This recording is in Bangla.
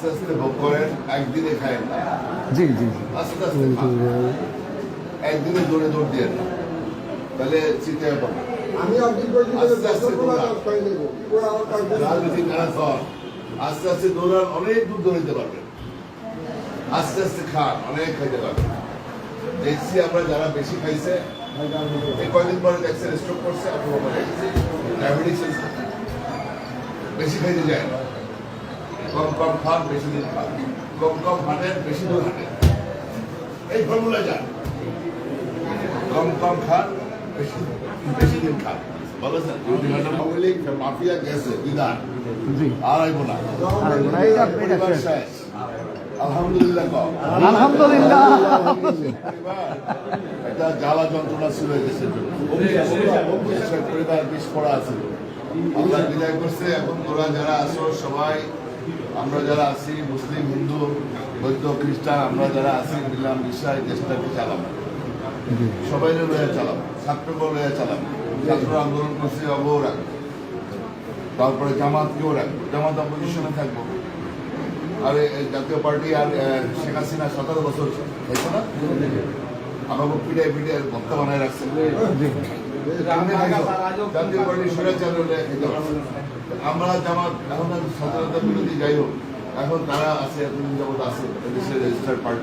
আস্তে আস্তে ভোগ করেন, একদিনে খায়েন না, জি জি আস্তে আস্তে খান। একদিনে দৌড়ে দৌড় দিয়ে না, তাহলে চিন্তা পাবেন। আমি আস্তে আস্তে রাজনীতি খারাপ হন, আস্তে আস্তে দৌড়ান, অনেক দূর দৌড়াইতে পারবেন। আস্তে আস্তে খান, অনেক খাইতে পারবেন। দেখছি আমরা যারা বেশি খাইছে, এই কয়েকদিন পরে দেখছেন স্ট্রোক করছে, ডায়াবেটিস হয়েছে। বেশি খাইতে যায় না, কম কম খান, বেশি দিন খান, কম কম হাঁটেন, বেশি দূর হাঁটেন। এই ফর্মুলা যান, কম কম খান, বেশি বেশি দিন খান। বলেছেন আওয়ামী লীগ মাফিয়া গেছে বিধান জি আর আইব না, পরিবার শেষ। আলহামদুলিল্লাহ কম। আলহামদুলিল্লাহ। এটা জ্বালা যন্ত্রণা ছিল দেশের জন্য, পরিবার বিস্ফোরা আছে। আল্লাহ বিদায় করছে। এখন তোরা যারা আছো সবাই, আমরা যারা আছি মুসলিম, হিন্দু, বৌদ্ধ, খ্রিস্টান, আমরা যারা আছি মিলাম মিশাই দেশটাকে চালাবো, সবাই লইয়া চালাবো, ছাত্রকেও লইয়া চালাবো। ছাত্র আন্দোলন করছে, অবও রাখবো। তারপরে জামাতকেও রাখবো, জামাত অপোজিশনে থাকবো। আর জাতীয় পার্টি আর শেখ হাসিনা 17 বছর খাইছে না, আমাকে পিড়ে পিড়ে ভক্তা বানায় রাখছে। জাতীয় পার্টি স্বৈরাচার হলে খেতে পারছে। আমরা জামাত এখন স্বাধীনতা বিরোধী, যাই হোক, এখন তারা আছে, এতদিন যাবত আছে দেশের রেজিস্টার্ড পার্টি।